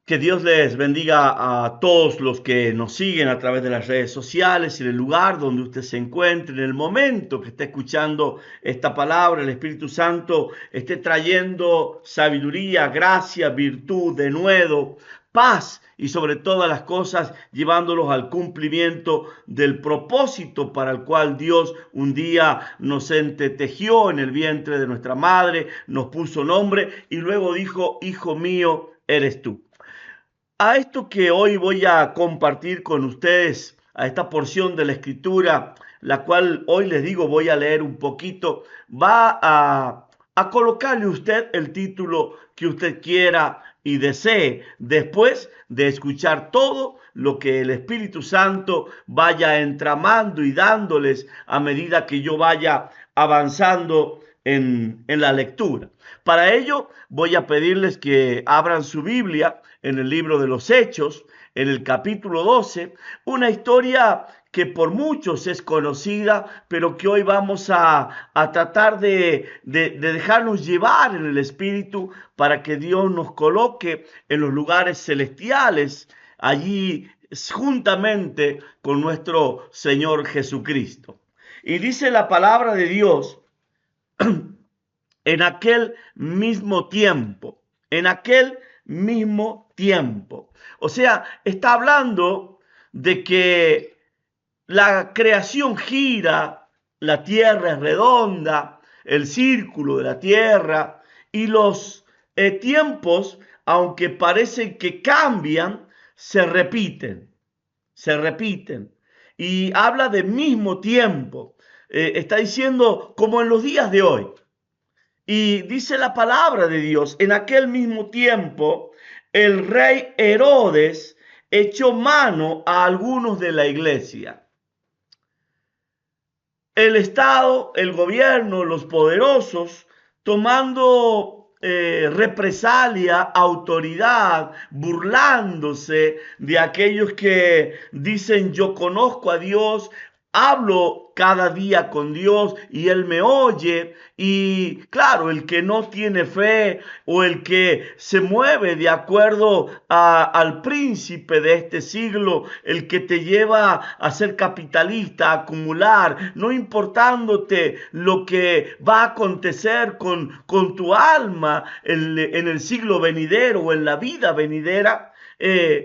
Que Dios les bendiga a todos los que nos siguen a través de las redes sociales, en el lugar donde usted se encuentre, en el momento que esté escuchando esta palabra, el Espíritu Santo esté trayendo sabiduría, gracia, virtud, denuedo, paz y sobre todas las cosas llevándolos al cumplimiento del propósito para el cual Dios un día nos entretejió en el vientre de nuestra madre, nos puso nombre y luego dijo, hijo mío, eres tú. A esto que hoy voy a compartir con ustedes, a esta porción de la escritura, la cual hoy les digo voy a leer un poquito, va a colocarle usted el título que usted quiera y desee, después de escuchar todo lo que el Espíritu Santo vaya entramando y dándoles a medida que yo vaya avanzando en la lectura. Para ello voy a pedirles que abran su Biblia en el libro de los Hechos, en el capítulo 12, una historia que por muchos es conocida, pero que hoy vamos a tratar de dejarnos llevar en el Espíritu para que Dios nos coloque en los lugares celestiales, allí juntamente con nuestro Señor Jesucristo. Y dice la palabra de Dios, en aquel mismo tiempo, en aquel mismo tiempo. O sea, está hablando de que la creación gira, la tierra es redonda, el círculo de la tierra y los tiempos, aunque parecen que cambian, se repiten. Y habla de mismo tiempo. Está diciendo como en los días de hoy. Y dice la palabra de Dios, en aquel mismo tiempo, el rey Herodes echó mano a algunos de la iglesia. El Estado, el gobierno, los poderosos, tomando represalia, autoridad, burlándose de aquellos que dicen yo conozco a Dios, hablo cada día con Dios y Él me oye. Y claro, el que no tiene fe o el que se mueve de acuerdo al príncipe de este siglo, el que te lleva a ser capitalista, a acumular, no importándote lo que va a acontecer con tu alma en el siglo venidero o en la vida venidera,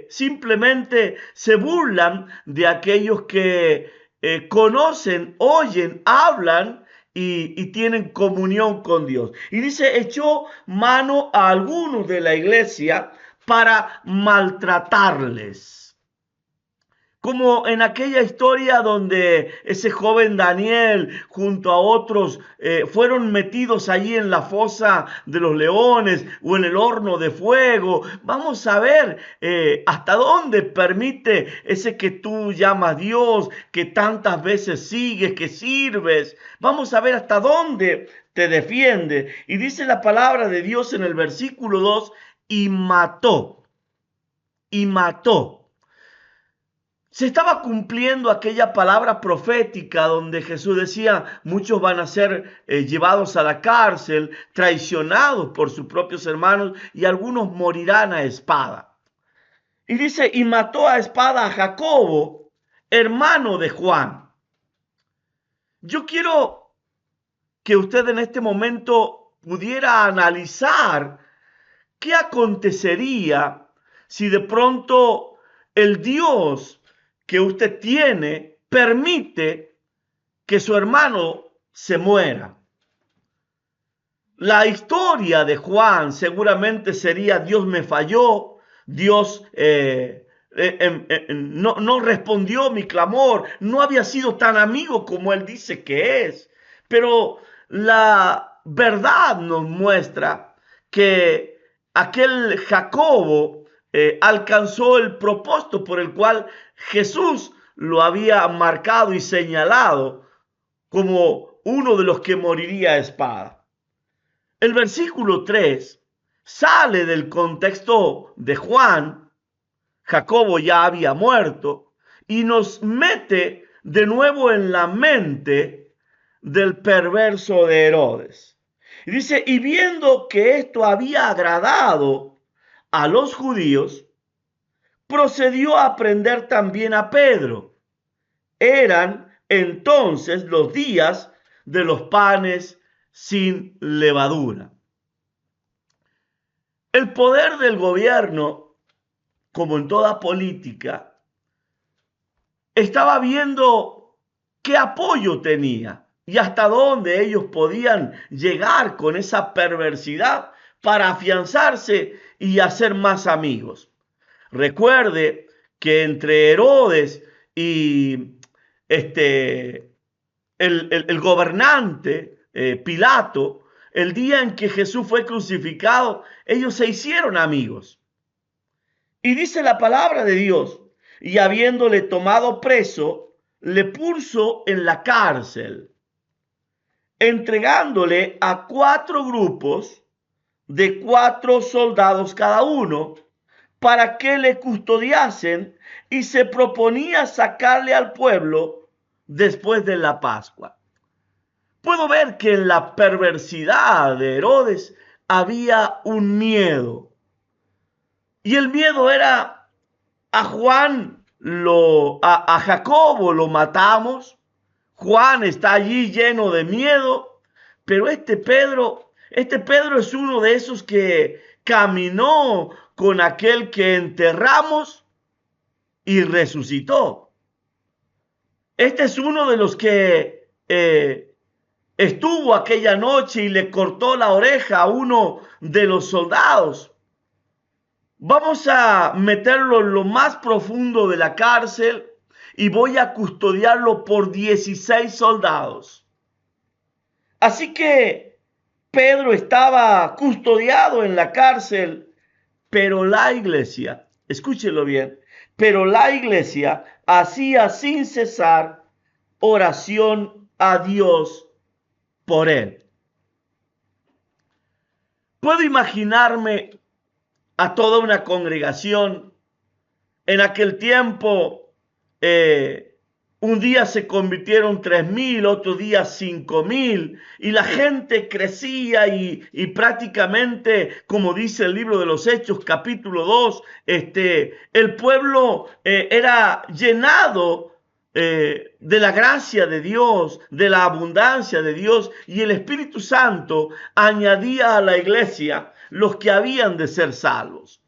simplemente se burlan de aquellos que conocen, oyen, hablan y tienen comunión con Dios. Y dice, echó mano a algunos de la iglesia para maltratarles. Como en aquella historia donde ese joven Daniel junto a otros fueron metidos allí en la fosa de los leones o en el horno de fuego. Vamos a ver hasta dónde permite ese que tú llamas Dios, que tantas veces sigues, que sirves. Vamos a ver hasta dónde te defiende. Y dice la palabra de Dios en el versículo 2, y mató, y mató. Se estaba cumpliendo aquella palabra profética donde Jesús decía, muchos van a ser llevados a la cárcel, traicionados por sus propios hermanos y algunos morirán a espada. Y dice, y mató a espada a Jacobo, hermano de Juan. Yo quiero que usted en este momento pudiera analizar qué acontecería si de pronto el Dios que usted tiene permite que su hermano se muera. La historia de Juan seguramente sería Dios me falló, Dios no respondió mi clamor, no había sido tan amigo como él dice que es. Pero la verdad nos muestra que aquel Jacobo alcanzó el propósito por el cual Jesús lo había marcado y señalado como uno de los que moriría a espada. El versículo 3 sale del contexto de Juan. Jacobo ya había muerto y nos mete de nuevo en la mente del perverso de Herodes. Y dice, y viendo que esto había agradado a los judíos, procedió a prender también a Pedro. Eran entonces los días de los panes sin levadura. El poder del gobierno, como en toda política, estaba viendo qué apoyo tenía y hasta dónde ellos podían llegar con esa perversidad para afianzarse y hacer más amigos. Recuerde que entre Herodes y el gobernante Pilato, el día en que Jesús fue crucificado, ellos se hicieron amigos. Y dice la palabra de Dios, y habiéndole tomado preso, le puso en la cárcel, entregándole a 4 grupos de 4 soldados cada uno, para que le custodiasen, y se proponía sacarle al pueblo después de la Pascua. Puedo ver que en la perversidad de Herodes había un miedo. Y el miedo era: a Juan, a Jacobo lo matamos. Juan está allí lleno de miedo. Pero este Pedro es uno de esos que caminó con aquel que enterramos y resucitó. Este es uno de los que estuvo aquella noche y le cortó la oreja a uno de los soldados. Vamos a meterlo en lo más profundo de la cárcel y voy a custodiarlo por 16 soldados. Así que Pedro estaba custodiado en la cárcel, pero la iglesia, escúchelo bien, pero la iglesia hacía sin cesar oración a Dios por él. Puedo imaginarme a toda una congregación. En aquel tiempo, un día se convirtieron 3,000, otro día 5,000, y la gente crecía y prácticamente, como dice el libro de los Hechos, capítulo 2, el pueblo era llenado de la gracia de Dios, de la abundancia de Dios, y el Espíritu Santo añadía a la iglesia los que habían de ser salvos.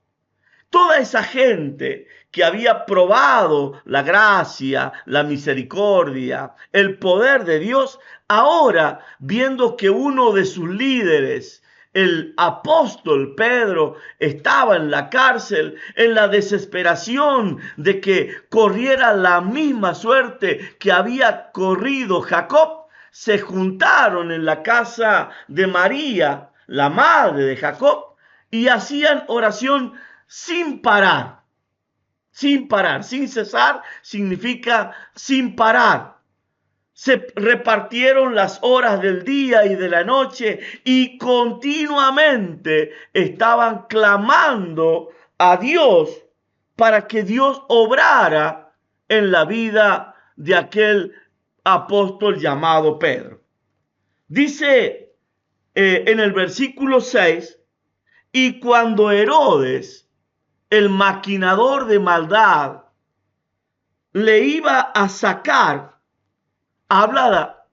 Toda esa gente que había probado la gracia, la misericordia, el poder de Dios, ahora viendo que uno de sus líderes, el apóstol Pedro, estaba en la cárcel, en la desesperación de que corriera la misma suerte que había corrido Jacob, se juntaron en la casa de María, la madre de Jacob, y hacían oración sin parar. Sin parar, sin cesar significa sin parar. Se repartieron las horas del día y de la noche y continuamente estaban clamando a Dios para que Dios obrara en la vida de aquel apóstol llamado Pedro. Dice en el versículo 6, y cuando Herodes, el maquinador de maldad, le iba a sacar, habla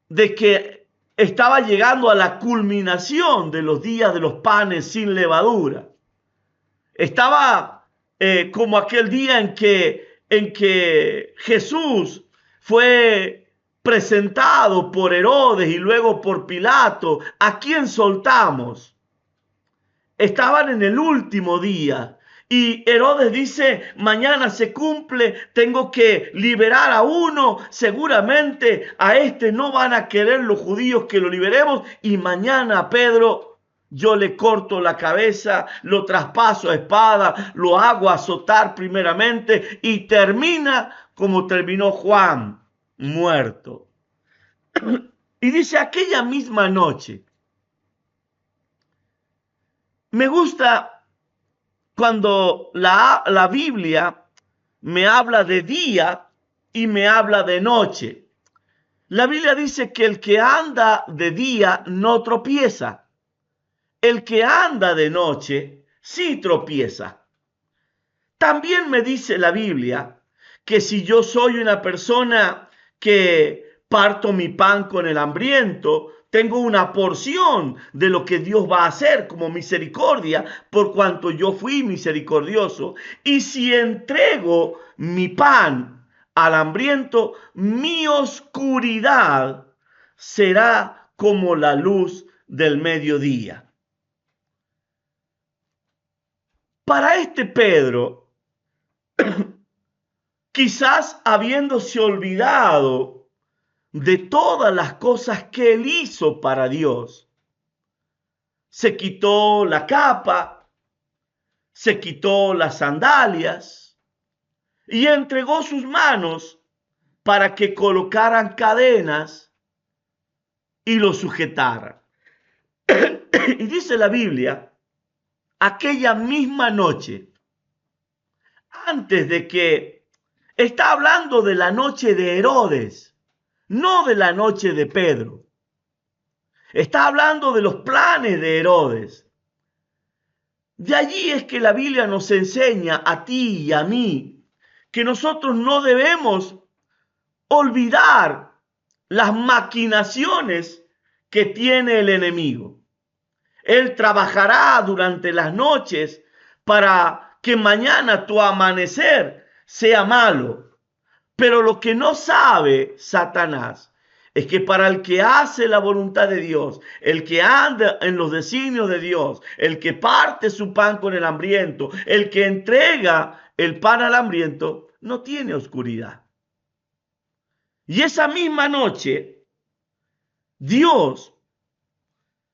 de que estaba llegando a la culminación de los días de los panes sin levadura. Estaba como aquel día en que Jesús fue presentado por Herodes y luego por Pilato. ¿A quién soltamos? Estaban en el último día. Y Herodes dice: mañana se cumple, tengo que liberar a uno, seguramente a este no van a querer los judíos que lo liberemos, y mañana a Pedro yo le corto la cabeza, lo traspaso a espada, lo hago azotar primeramente, y termina como terminó Juan, muerto. Y dice: aquella misma noche. Me gusta cuando la Biblia me habla de día y me habla de noche. La Biblia dice que el que anda de día no tropieza. El que anda de noche sí tropieza. También me dice la Biblia que si yo soy una persona que parto mi pan con el hambriento, tengo una porción de lo que Dios va a hacer como misericordia, por cuanto yo fui misericordioso. Y si entrego mi pan al hambriento, mi oscuridad será como la luz del mediodía. Para este Pedro, quizás habiéndose olvidado de todas las cosas que él hizo para Dios, se quitó la capa, se quitó las sandalias y entregó sus manos para que colocaran cadenas y lo sujetaran. Y dice la Biblia, aquella misma noche, antes de que, está hablando de la noche de Herodes, no de la noche de Pedro. Está hablando de los planes de Herodes. De allí es que la Biblia nos enseña a ti y a mí que nosotros no debemos olvidar las maquinaciones que tiene el enemigo. Él trabajará durante las noches para que mañana tu amanecer sea malo. Pero lo que no sabe Satanás es que para el que hace la voluntad de Dios, el que anda en los designios de Dios, el que parte su pan con el hambriento, el que entrega el pan al hambriento, no tiene oscuridad. Y esa misma noche, Dios,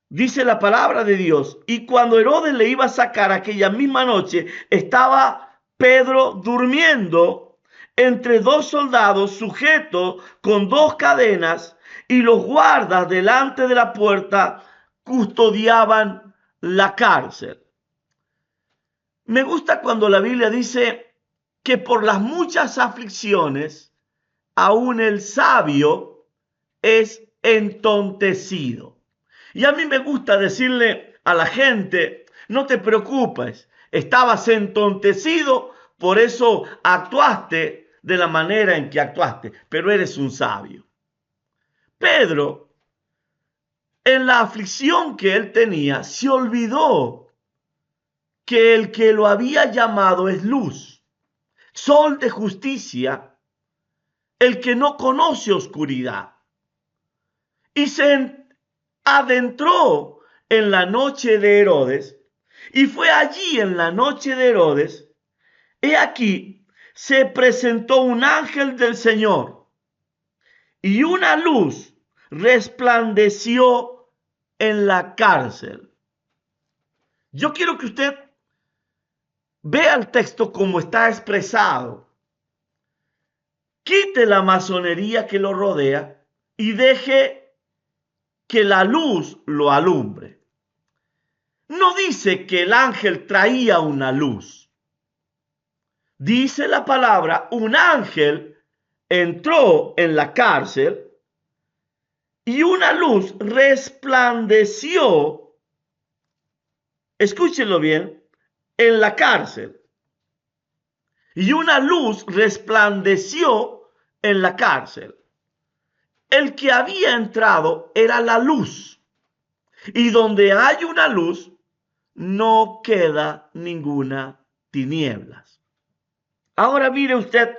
dice la palabra de Dios, y cuando Herodes le iba a sacar aquella misma noche, estaba Pedro durmiendo entre dos soldados sujetos con dos cadenas, y los guardas delante de la puerta custodiaban la cárcel. Me gusta cuando la Biblia dice que por las muchas aflicciones, aún el sabio es entontecido. Y a mí me gusta decirle a la gente, no te preocupes, estabas entontecido, por eso actuaste de la manera en que actuaste, pero eres un sabio. Pedro, en la aflicción que él tenía, se olvidó que el que lo había llamado es luz, sol de justicia, el que no conoce oscuridad. Y se adentró en la noche de Herodes, y fue allí en la noche de Herodes, he aquí, se presentó un ángel del Señor, y una luz resplandeció en la cárcel. Yo quiero que usted vea el texto como está expresado. Quite la masonería que lo rodea y deje que la luz lo alumbre. No dice que el ángel traía una luz. Dice la palabra, un ángel entró en la cárcel y una luz resplandeció, escúchenlo bien, en la cárcel. Y una luz resplandeció en la cárcel. El que había entrado era la luz. Y donde hay una luz, no queda ninguna tinieblas. Ahora mire usted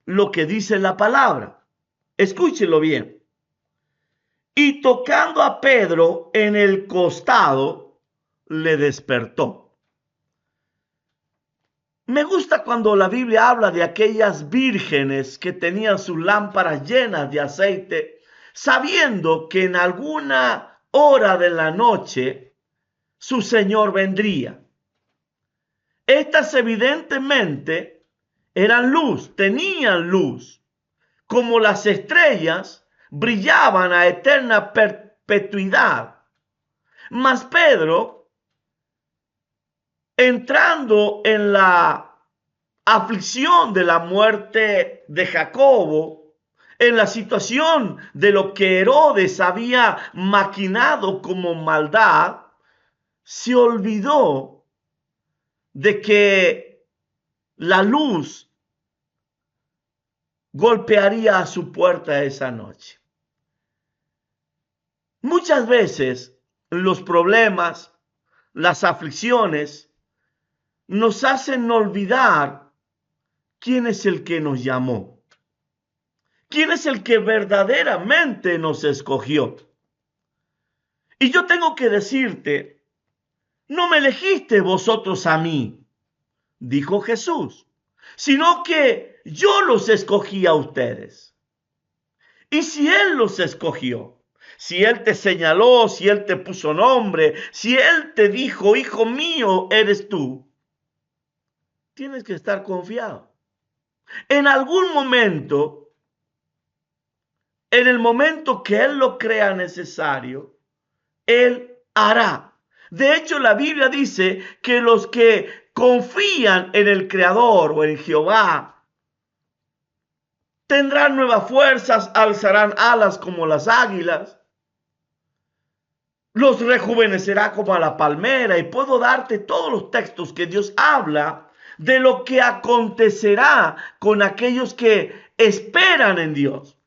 lo que dice la palabra. Escúchelo bien. Y tocando a Pedro en el costado, le despertó. Me gusta cuando la Biblia habla de aquellas vírgenes que tenían sus lámparas llenas de aceite, sabiendo que en alguna hora de la noche su Señor vendría. Estas evidentemente eran luz, tenían luz, como las estrellas brillaban a eterna perpetuidad. Mas Pedro, entrando en la aflicción de la muerte de Jacobo, en la situación de lo que Herodes había maquinado como maldad, se olvidó de que la luz golpearía a su puerta esa noche. Muchas veces los problemas, las aflicciones, nos hacen olvidar quién es el que nos llamó, quién es el que verdaderamente nos escogió. Y yo tengo que decirte, no me elegiste vosotros a mí, dijo Jesús, sino que yo los escogí a ustedes. Y si Él los escogió, si Él te señaló, si Él te puso nombre, si Él te dijo, hijo mío, eres tú, tienes que estar confiado. En algún momento, en el momento que Él lo crea necesario, Él hará. De hecho, la Biblia dice que los que confían en el Creador o en Jehová tendrán nuevas fuerzas, alzarán alas como las águilas, los rejuvenecerá como a la palmera. Y puedo darte todos los textos que Dios habla de lo que acontecerá con aquellos que esperan en Dios.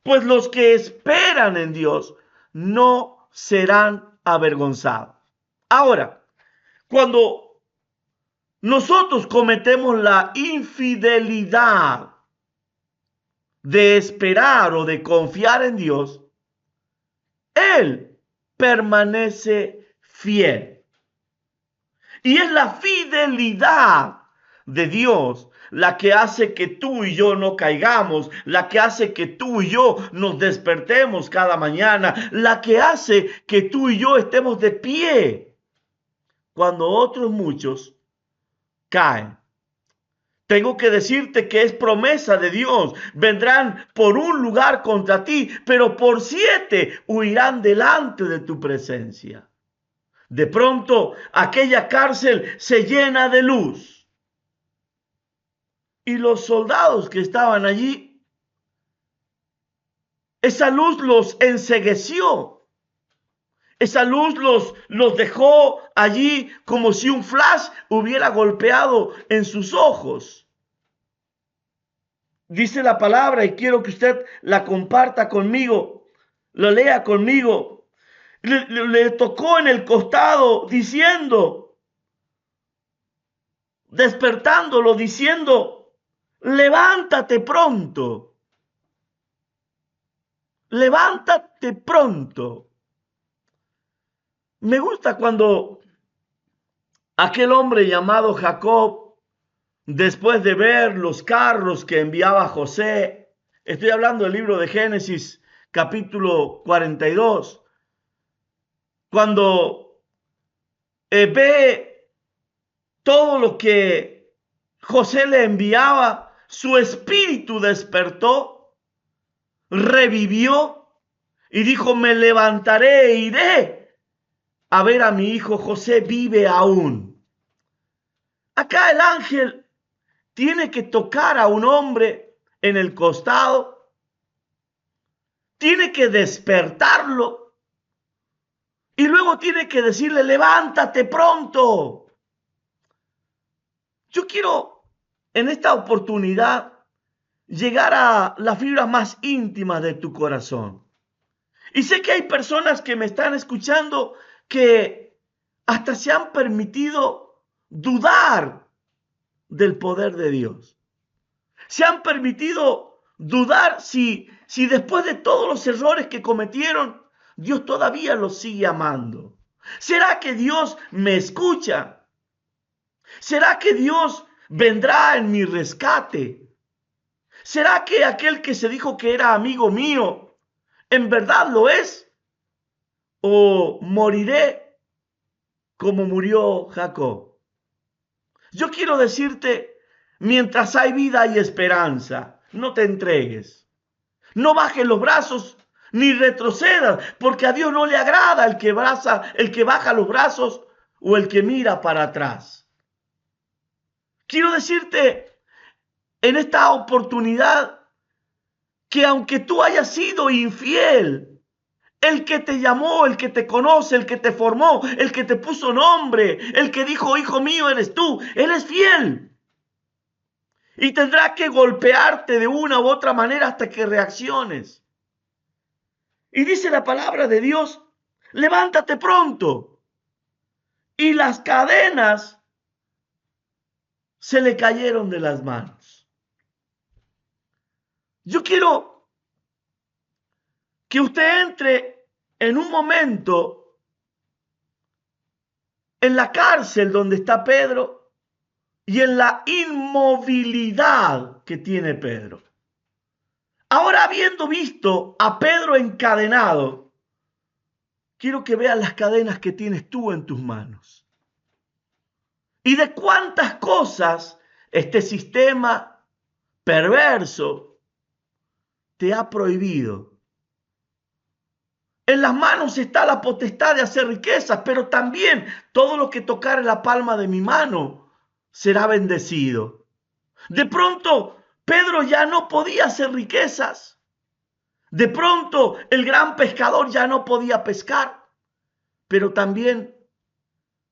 Pues los que esperan en Dios no serán avergonzados. Ahora, cuando nosotros cometemos la infidelidad de esperar o de confiar en Dios, Él permanece fiel. Y es la fidelidad de Dios la que hace que tú y yo no caigamos, la que hace que tú y yo nos despertemos cada mañana, la que hace que tú y yo estemos de pie cuando otros muchos caen. Tengo que decirte que es promesa de Dios. Vendrán por un lugar contra ti, pero por 7 huirán delante de tu presencia. De pronto, aquella cárcel se llena de luz. Y los soldados que estaban allí, esa luz los encegueció. Esa luz los dejó allí como si un flash hubiera golpeado en sus ojos. Dice la palabra, y quiero que usted la comparta conmigo, lo lea conmigo. Le tocó en el costado diciendo, despertándolo, diciendo, levántate pronto. Levántate pronto. Me gusta cuando aquel hombre llamado Jacob, después de ver los carros que enviaba José, estoy hablando del libro de Génesis, capítulo 42, cuando ve todo lo que José le enviaba, su espíritu despertó, revivió y dijo, me levantaré e iré a ver a mi hijo José, vive aún. Acá el ángel tiene que tocar a un hombre en el costado, tiene que despertarlo y luego tiene que decirle, levántate pronto. Yo quiero en esta oportunidad llegar a las fibras más íntimas de tu corazón. Y sé que hay personas que me están escuchando que hasta se han permitido dudar del poder de Dios. Se han permitido dudar si después de todos los errores que cometieron, Dios todavía los sigue amando. ¿Será que Dios me escucha? ¿Será que Dios vendrá en mi rescate? ¿Será que aquel que se dijo que era amigo mío, en verdad lo es? ¿O moriré como murió Jacob? Yo quiero decirte, mientras hay vida y esperanza, no te entregues. No bajes los brazos ni retrocedas, porque a Dios no le agrada el que baja los brazos o el que mira para atrás. Quiero decirte en esta oportunidad que aunque tú hayas sido infiel, el que te llamó, el que te conoce, el que te formó, el que te puso nombre, el que dijo, hijo mío eres tú, Él es fiel. Y tendrá que golpearte de una u otra manera hasta que reacciones. Y dice la palabra de Dios, levántate pronto. Y las cadenas se le cayeron de las manos. Yo quiero que usted entre en un momento en la cárcel donde está Pedro y en la inmovilidad que tiene Pedro. Ahora, habiendo visto a Pedro encadenado, quiero que veas las cadenas que tienes tú en tus manos. Y de cuántas cosas este sistema perverso te ha prohibido. En las manos está la potestad de hacer riquezas, pero también todo lo que tocare la palma de mi mano será bendecido. De pronto, Pedro ya no podía hacer riquezas. De pronto, el gran pescador ya no podía pescar. Pero también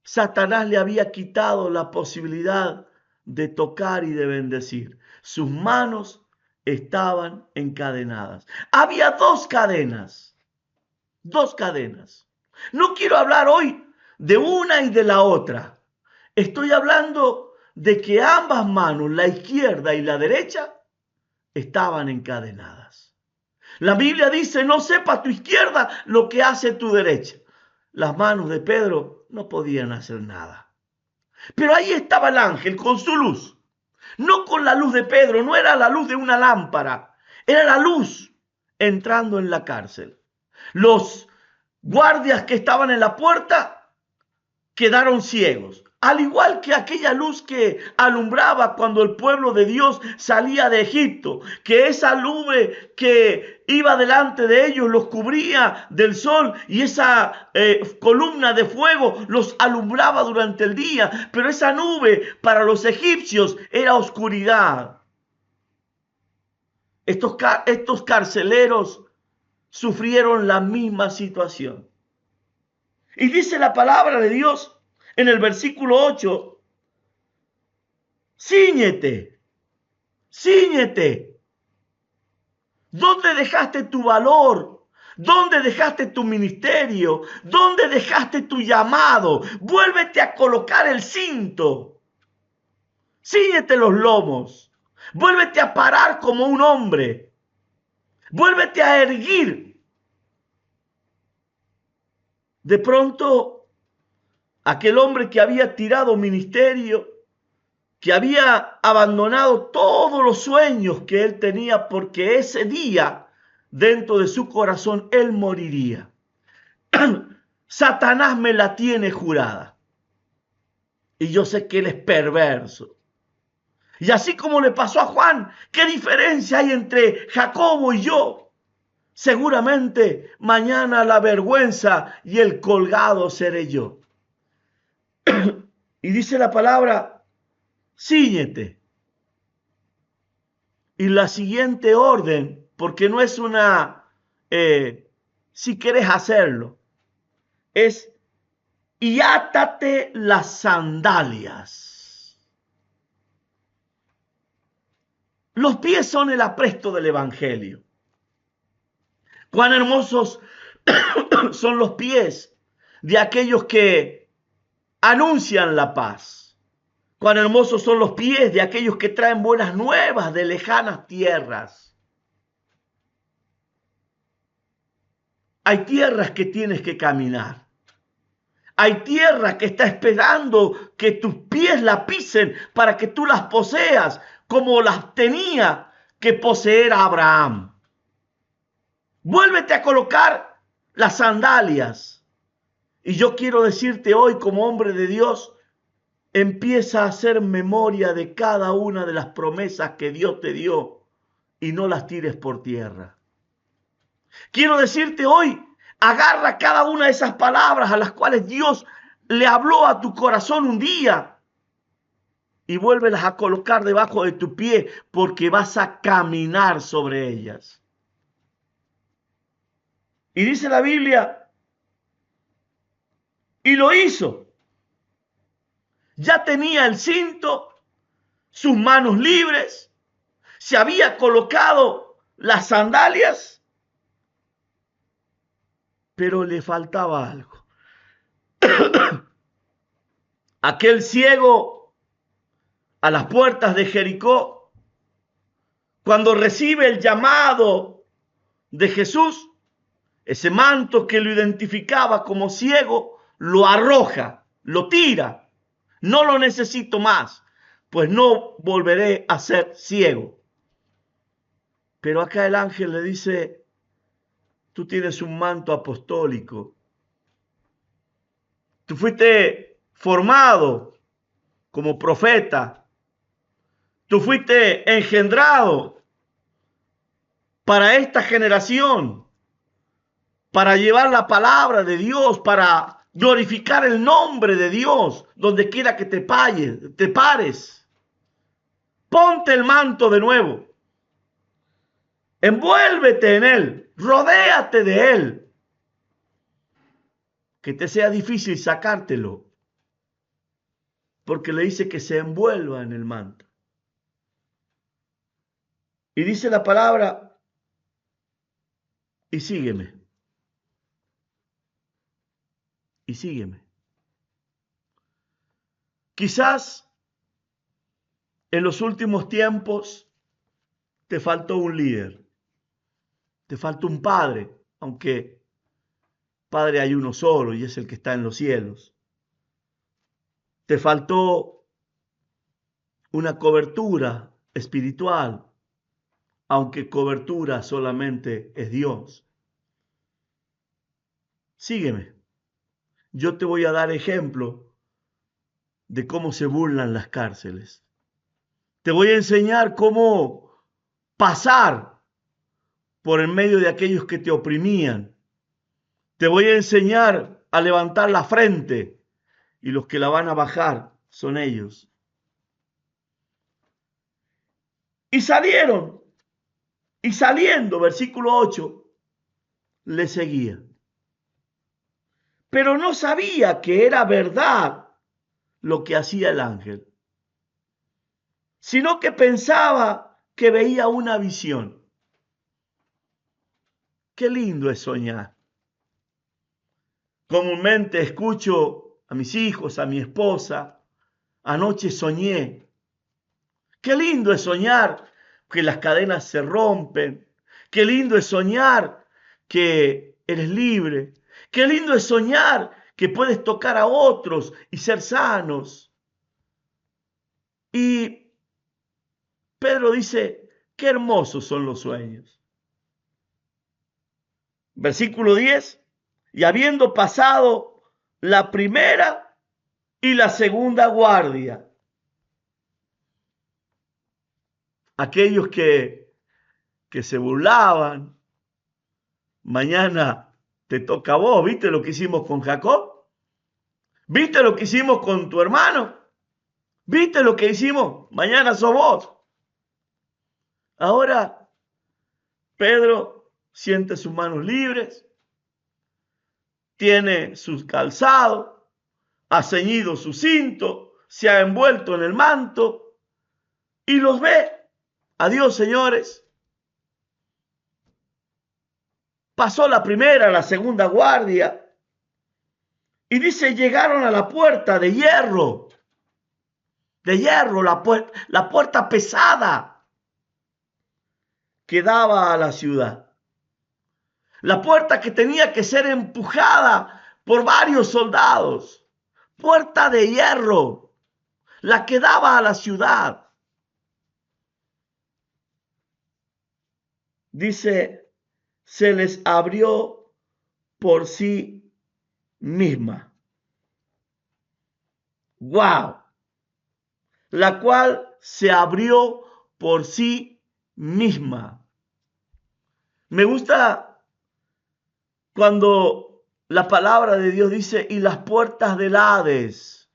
Satanás le había quitado la posibilidad de tocar y de bendecir. Sus manos estaban encadenadas. Había dos cadenas. Dos cadenas. No quiero hablar hoy de una y de la otra. Estoy hablando de que ambas manos, la izquierda y la derecha, estaban encadenadas. La Biblia dice, no sepa tu izquierda lo que hace tu derecha. Las manos de Pedro no podían hacer nada. Pero ahí estaba el ángel con su luz. No con la luz de Pedro, no era la luz de una lámpara. Era la luz entrando en la cárcel. Los guardias que estaban en la puerta quedaron ciegos. Al igual que aquella luz que alumbraba cuando el pueblo de Dios salía de Egipto, que esa nube que iba delante de ellos los cubría del sol y esa columna de fuego los alumbraba durante el día, pero esa nube para los egipcios era oscuridad. Estos carceleros sufrieron la misma situación. Y dice la palabra de Dios en el versículo 8, cíñete, cíñete. ¿Dónde dejaste tu valor? ¿Dónde dejaste tu ministerio? ¿Dónde dejaste tu llamado? Vuélvete a colocar el cinto. Cíñete los lomos. Vuélvete a parar como un hombre. Vuélvete a erguir. De pronto, aquel hombre que había tirado ministerio, que había abandonado todos los sueños que él tenía, porque ese día, dentro de su corazón, él moriría. Satanás me la tiene jurada. Y yo sé que él es perverso. Y así como le pasó a Juan, ¿qué diferencia hay entre Jacobo y yo? Seguramente mañana la vergüenza y el colgado seré yo. Y dice la palabra, cíñete. Y la siguiente orden, porque no es una, si quieres hacerlo, es y átate las sandalias. Los pies son el apresto del evangelio. Cuán hermosos son los pies de aquellos que anuncian la paz. Cuán hermosos son los pies de aquellos que traen buenas nuevas de lejanas tierras. Hay tierras que tienes que caminar. Hay tierra que está esperando que tus pies la pisen para que tú las poseas como las tenía que poseer Abraham. Vuélvete a colocar las sandalias. Y yo quiero decirte hoy como hombre de Dios, empieza a hacer memoria de cada una de las promesas que Dios te dio y no las tires por tierra. Quiero decirte hoy, agarra cada una de esas palabras a las cuales Dios le habló a tu corazón un día y vuélvelas a colocar debajo de tu pie porque vas a caminar sobre ellas. Y dice la Biblia, y lo hizo. Ya tenía el cinto, sus manos libres, se había colocado las sandalias, pero le faltaba algo. Aquel ciego a las puertas de Jericó, cuando recibe el llamado de Jesús, ese manto que lo identificaba como ciego, lo arroja, lo tira. No lo necesito más, pues no volveré a ser ciego. Pero acá el ángel le dice, tú tienes un manto apostólico. Tú fuiste formado como profeta. Tú fuiste engendrado para esta generación, para llevar la palabra de Dios, para glorificar el nombre de Dios, donde quiera que te pares. Ponte el manto de nuevo. Envuélvete en él. Rodéate de él. Que te sea difícil sacártelo. Porque le dice que se envuelva en el manto. Y dice la palabra, y sígueme. Y sígueme. Quizás en los últimos tiempos te faltó un líder. Te faltó un padre, aunque padre hay uno solo y es el que está en los cielos. Te faltó una cobertura espiritual, aunque cobertura solamente es Dios. Sígueme. Yo te voy a dar ejemplo de cómo se burlan las cárceles. Te voy a enseñar cómo pasar por en medio de aquellos que te oprimían. Te voy a enseñar a levantar la frente y los que la van a bajar son ellos. Y salieron, y saliendo, versículo 8, le seguía. Pero no sabía que era verdad lo que hacía el ángel, sino que pensaba que veía una visión. Qué lindo es soñar. Comúnmente escucho a mis hijos, a mi esposa, anoche soñé. Qué lindo es soñar que las cadenas se rompen. Qué lindo es soñar que eres libre. Qué lindo es soñar que puedes tocar a otros y ser sanos. Y Pedro dice, qué hermosos son los sueños. Versículo 10, y habiendo pasado la primera y la segunda guardia, aquellos que se burlaban, mañana te toca a vos. ¿Viste lo que hicimos con Jacob? ¿Viste lo que hicimos con tu hermano? ¿Viste lo que hicimos? Mañana sos vos. Ahora Pedro siente sus manos libres, tiene sus calzados, ha ceñido su cinto, se ha envuelto en el manto y los ve. Adiós, señores. Pasó la primera, la segunda guardia y dice, llegaron a la puerta de hierro, la puerta pesada que daba a la ciudad. La puerta que tenía que ser empujada por varios soldados. Puerta de hierro, la que daba a la ciudad. Dice, se les abrió por sí misma. ¡Wow! La cual se abrió por sí misma. Me gusta cuando la palabra de Dios dice, y las puertas del Hades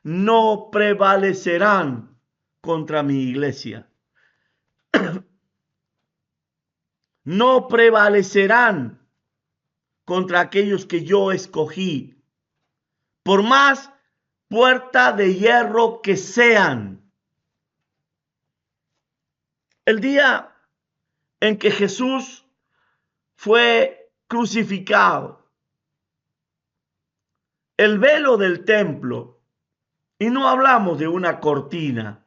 no prevalecerán contra mi iglesia. No prevalecerán contra aquellos que yo escogí, por más puerta de hierro que sean. El día en que Jesús fue crucificado, el velo del templo, y no hablamos de una cortina,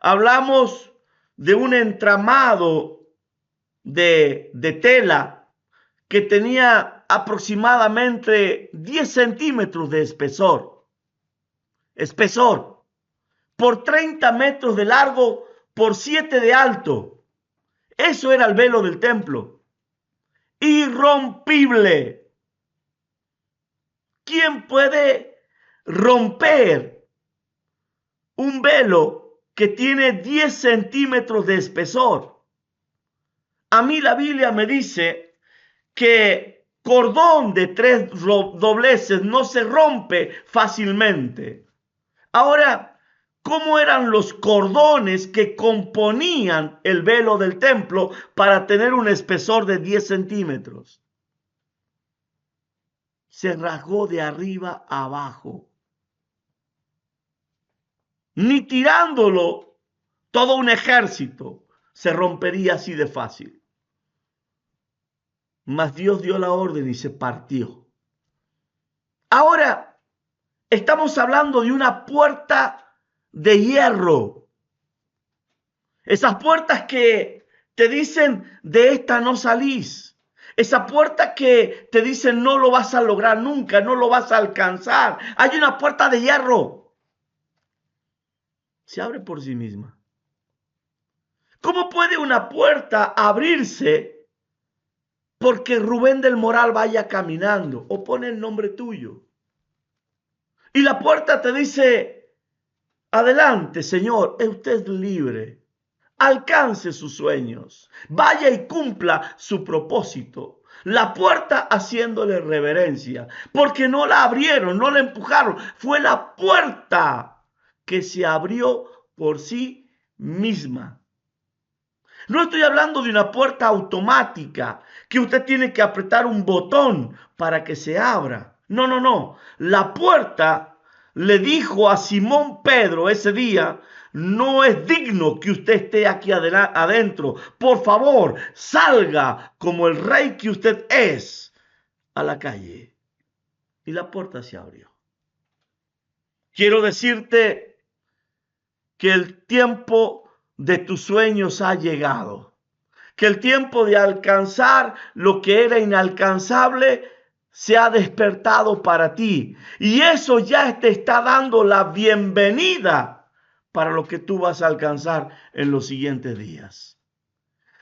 hablamos de un entramado de tela que tenía aproximadamente 10 centímetros de espesor, por 30 metros de largo, por 7 de alto. Eso era el velo del templo. Irrompible. ¿Quién puede romper un velo que tiene 10 centímetros de espesor? A mí la Biblia me dice que cordón de 3 dobleces no se rompe fácilmente. Ahora, ¿cómo eran los cordones que componían el velo del templo para tener un espesor de 10 centímetros? Se rasgó de arriba a abajo. Ni tirándolo todo un ejército se rompería así de fácil. Mas Dios dio la orden y se partió. Ahora estamos hablando de una puerta de hierro. Esas puertas que te dicen de esta no salís. Esa puerta que te dicen no lo vas a lograr nunca, no lo vas a alcanzar. Hay una puerta de hierro. Se abre por sí misma. ¿Cómo puede una puerta abrirse porque Rubén del Moral vaya caminando o pone el nombre tuyo? Y la puerta te dice, adelante, Señor, usted es libre. Alcance sus sueños. Vaya y cumpla su propósito. La puerta haciéndole reverencia. Porque no la abrieron, no la empujaron. Fue la puerta que se abrió por sí misma. No estoy hablando de una puerta automática que usted tiene que apretar un botón para que se abra. No, no, no. La puerta le dijo a Simón Pedro ese día, no es digno que usted esté aquí adentro. Por favor, salga como el rey que usted es a la calle. Y la puerta se abrió. Quiero decirte que el tiempo de tus sueños ha llegado. Que el tiempo de alcanzar lo que era inalcanzable se ha despertado para ti. Y eso ya te está dando la bienvenida para lo que tú vas a alcanzar en los siguientes días.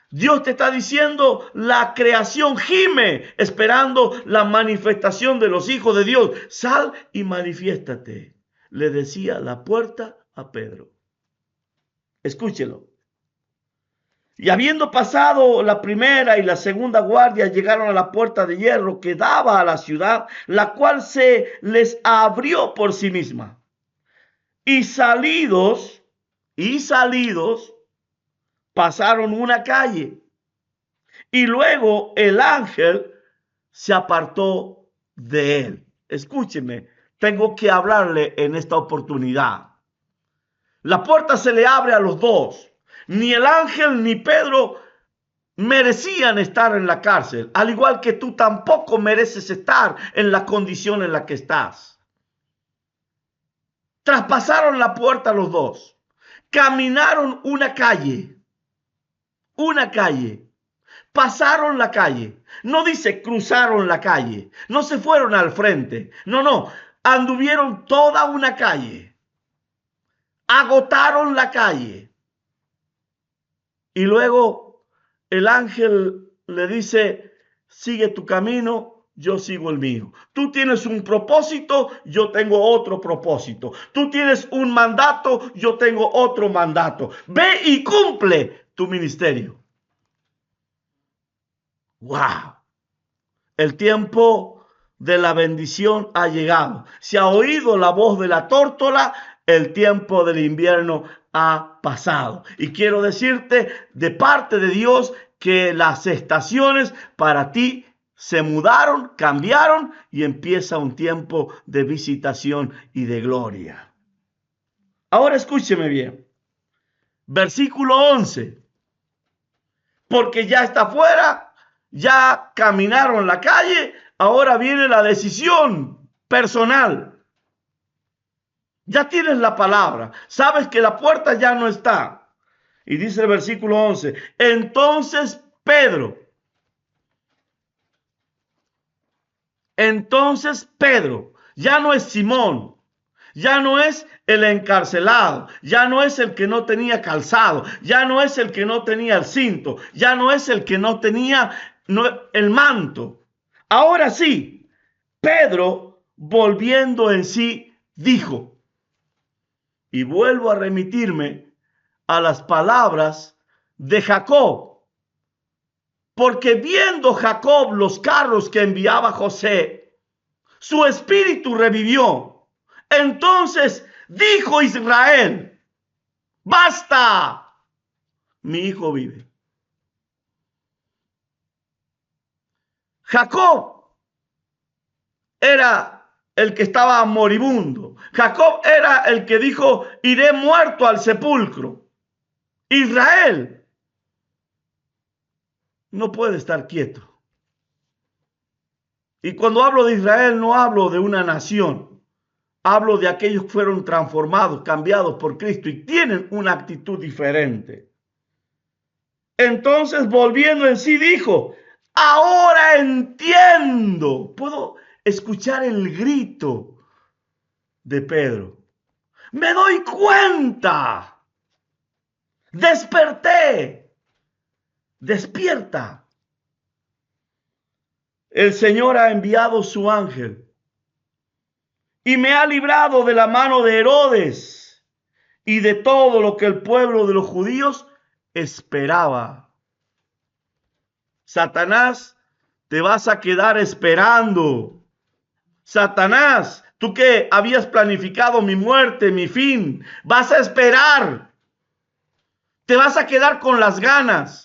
Dios te está diciendo, la creación gime, esperando la manifestación de los hijos de Dios. Sal y manifiéstate, le decía la puerta a Pedro. Escúchelo. Y habiendo pasado la primera y la segunda guardia, llegaron a la puerta de hierro que daba a la ciudad, la cual se les abrió por sí misma. Y salidos, pasaron una calle. Y luego el ángel se apartó de él. Escúcheme, tengo que hablarle en esta oportunidad. La puerta se le abre a los dos. Ni el ángel ni Pedro merecían estar en la cárcel, al igual que tú tampoco mereces estar en la condición en la que estás. Traspasaron la puerta los dos, caminaron una calle, pasaron la calle. No dice cruzaron la calle, no se fueron al frente, no, anduvieron toda una calle, agotaron la calle. Y luego el ángel le dice, sigue tu camino, yo sigo el mío. Tú tienes un propósito, yo tengo otro propósito. Tú tienes un mandato, yo tengo otro mandato. Ve y cumple tu ministerio. ¡Wow! El tiempo de la bendición ha llegado. Se ha oído la voz de la tórtola, el tiempo del invierno ha pasado. Y quiero decirte de parte de Dios que las estaciones para ti se mudaron, cambiaron y empieza un tiempo de visitación y de gloria. Ahora escúcheme bien. Versículo 11. porque ya está afuera, ya caminaron la calle, ahora viene la decisión personal. Ya tienes la palabra, sabes que la puerta ya no está. Y dice el versículo 11, entonces Pedro, ya no es Simón, ya no es el encarcelado, ya no es el que no tenía calzado, ya no es el que no tenía el cinto, ya no es el que no tenía el manto. Ahora sí, Pedro, volviendo en sí, dijo, y vuelvo a remitirme a las palabras de Jacob, porque viendo Jacob los carros que enviaba José, su espíritu revivió. Entonces dijo Israel, basta, mi hijo vive. Jacob era el que estaba moribundo. Jacob era el que dijo, iré muerto al sepulcro. Israel no puede estar quieto. Y cuando hablo de Israel no hablo de una nación. Hablo de aquellos que fueron transformados, cambiados por Cristo y tienen una actitud diferente. Entonces, volviendo en sí, dijo, ahora entiendo. Puedo escuchar el grito de Pedro. Me doy cuenta. Desperté. Despierta. El Señor ha enviado su ángel y me ha librado de la mano de Herodes y de todo lo que el pueblo de los judíos esperaba. Satanás, te vas a quedar esperando. Satanás, tú que habías planificado mi muerte, mi fin, vas a esperar. Te vas a quedar con las ganas.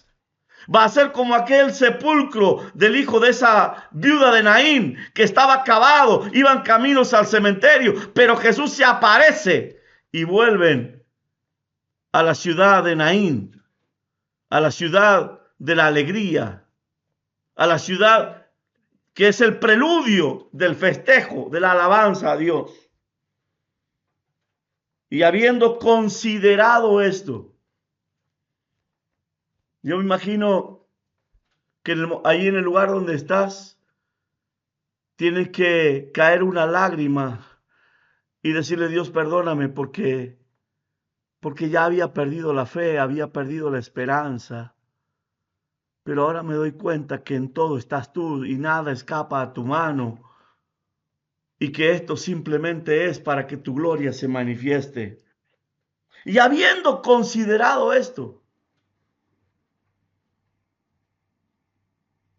Va a ser como aquel sepulcro del hijo de esa viuda de Naín que estaba cavado, iban caminos al cementerio, pero Jesús se aparece y vuelven a la ciudad de Naín, a la ciudad de la alegría, a la ciudad que es el preludio del festejo, de la alabanza a Dios. Y habiendo considerado esto, yo me imagino que ahí en el lugar donde estás, tienes que caer una lágrima y decirle, Dios, perdóname porque ya había perdido la fe, había perdido la esperanza. Pero ahora me doy cuenta que en todo estás tú y nada escapa a tu mano. Y que esto simplemente es para que tu gloria se manifieste. Y habiendo considerado esto,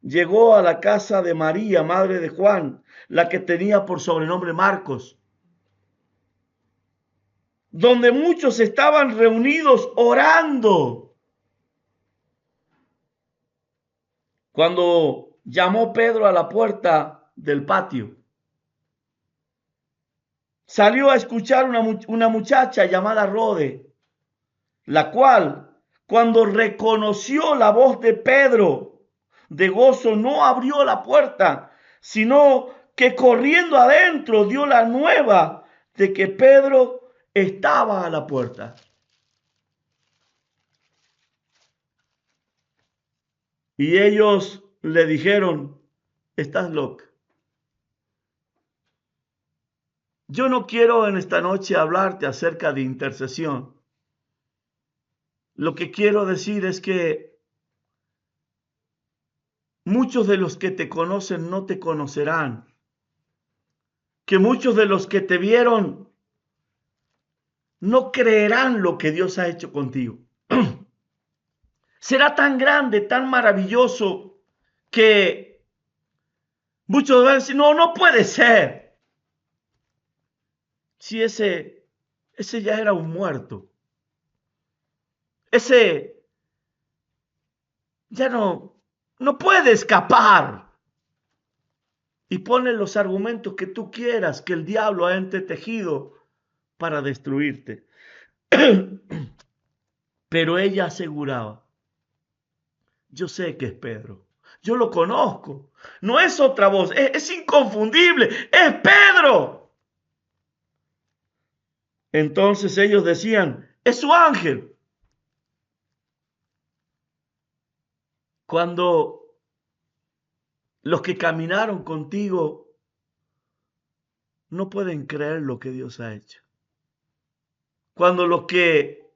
llegó a la casa de María, madre de Juan, la que tenía por sobrenombre Marcos, donde muchos estaban reunidos orando. Cuando llamó Pedro a la puerta del patio, salió a escuchar una muchacha llamada Rode, la cual, cuando reconoció la voz de Pedro, de gozo no abrió la puerta, sino que corriendo adentro dio la nueva de que Pedro estaba a la puerta. Y ellos le dijeron, estás loca. Yo no quiero en esta noche hablarte acerca de intercesión. Lo que quiero decir es que muchos de los que te conocen no te conocerán. Que muchos de los que te vieron no creerán lo que Dios ha hecho contigo. Será tan grande, tan maravilloso, que muchos van a decir, no, no puede ser. Si ese ya era un muerto. Ese ya no puede escapar. Y pone los argumentos que tú quieras, que el diablo ha entretejido para destruirte. Pero ella aseguraba, yo sé que es Pedro. Yo lo conozco. No es otra voz, es inconfundible. Es Pedro. Entonces ellos decían, es su ángel. Cuando los que caminaron contigo no pueden creer lo que Dios ha hecho. Cuando los que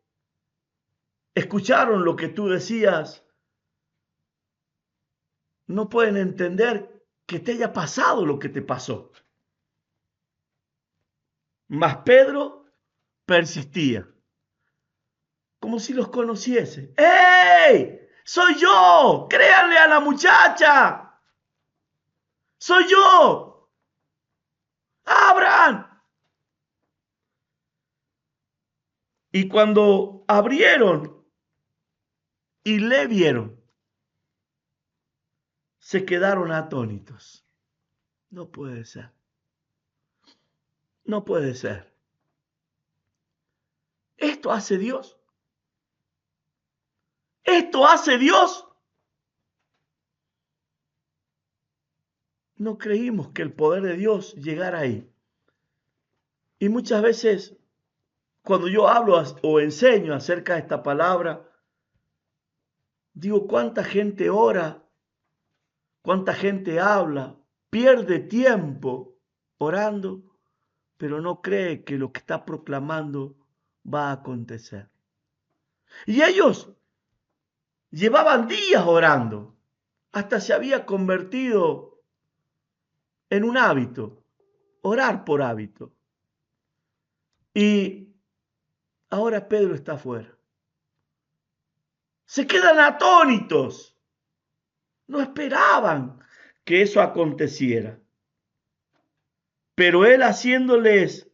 escucharon lo que tú decías no pueden entender que te haya pasado lo que te pasó. Mas Pedro persistía, como si los conociese. ¡Ey! ¡Soy yo! ¡Créanle a la muchacha! ¡Soy yo! ¡Abran! Y cuando abrieron y le vieron, se quedaron atónitos. No puede ser. No puede ser. ¿Esto hace Dios? ¿Esto hace Dios? No creímos que el poder de Dios llegara ahí. Y muchas veces, cuando yo hablo o enseño acerca de esta palabra, digo, ¿cuánta gente ora? ¿Cuánta gente habla? Pierde tiempo orando, pero no cree que lo que está proclamando va a acontecer. Y ellos llevaban días orando, hasta se había convertido en un hábito, orar por hábito. Y ahora Pedro está afuera. Se quedan atónitos. No esperaban que eso aconteciera. Pero él haciéndoles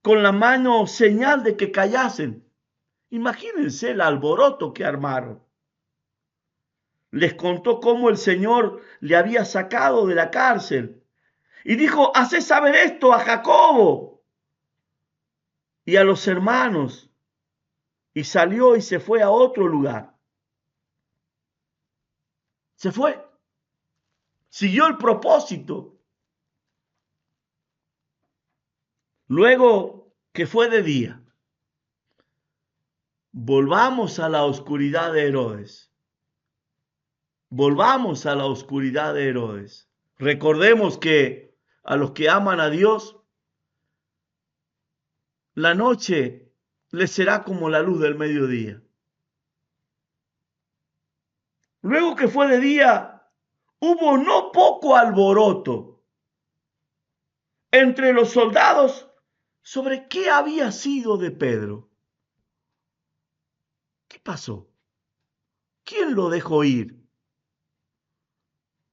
con la mano señal de que callasen. Imagínense el alboroto que armaron. Les contó cómo el Señor le había sacado de la cárcel. Y dijo, haced saber esto a Jacobo y a los hermanos. Y salió y se fue a otro lugar. Se fue. Siguió el propósito. Luego que fue de día, volvamos a la oscuridad de Herodes. Volvamos a la oscuridad de Herodes. Recordemos que a los que aman a Dios, la noche les será como la luz del mediodía. Luego que fue de día, hubo no poco alboroto entre los soldados sobre qué había sido de Pedro. ¿Qué pasó? ¿Quién lo dejó ir?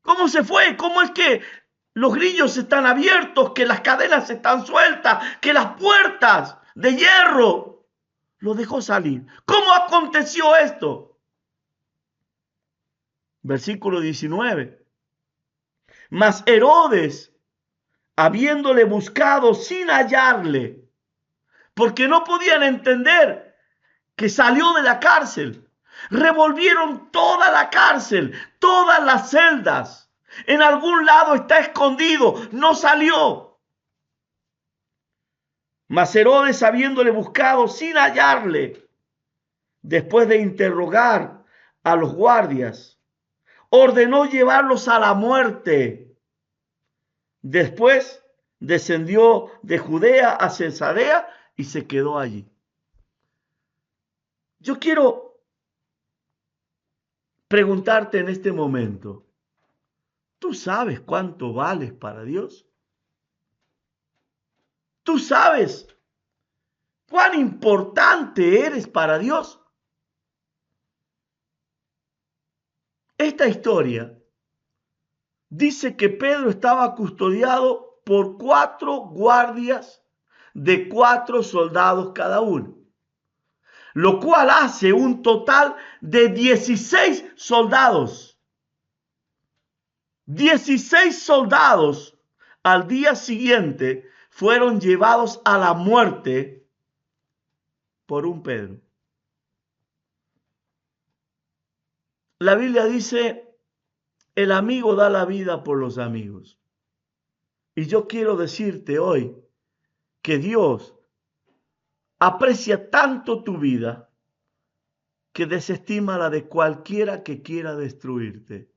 ¿Cómo se fue? ¿Cómo es que los grillos están abiertos, que las cadenas están sueltas, que las puertas de hierro lo dejó salir? ¿Cómo aconteció esto? Versículo 19. Mas Herodes, habiéndole buscado sin hallarle, porque no podían entender que salió de la cárcel, revolvieron toda la cárcel, todas las celdas. En algún lado está escondido, no salió. Mas Herodes, habiéndole buscado sin hallarle, después de interrogar a los guardias, ordenó llevarlos a la muerte. Después descendió de Judea a Cesarea y se quedó allí. Yo quiero preguntarte en este momento, ¿tú sabes cuánto vales para Dios? ¿Tú sabes cuán importante eres para Dios? Esta historia dice que Pedro estaba custodiado por 4 guardias de 4 soldados cada uno, lo cual hace un total de 16 soldados. 16 soldados al día siguiente fueron llevados a la muerte por un Pedro. La Biblia dice, el amigo da la vida por los amigos. Y yo quiero decirte hoy que Dios aprecia tanto tu vida que desestima la de cualquiera que quiera destruirte.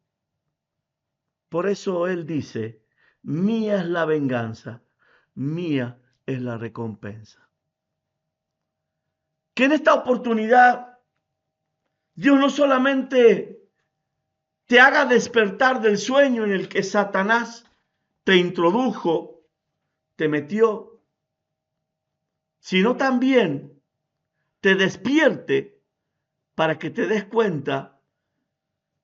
Por eso Él dice, mía es la venganza, mía es la recompensa. Que en esta oportunidad Dios no solamente te haga despertar del sueño en el que Satanás te introdujo, te metió, sino también te despierte para que te des cuenta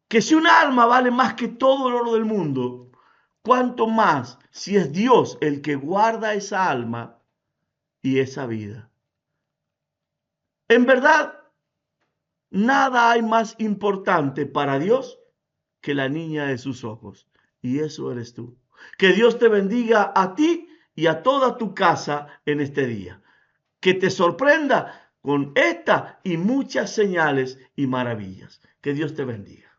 que si un alma vale más que todo el oro del mundo, cuánto más si es Dios el que guarda esa alma y esa vida. En verdad, nada hay más importante para Dios que la niña de sus ojos. Y eso eres tú. Que Dios te bendiga a ti y a toda tu casa en este día. Que te sorprenda con esta y muchas señales y maravillas. Que Dios te bendiga.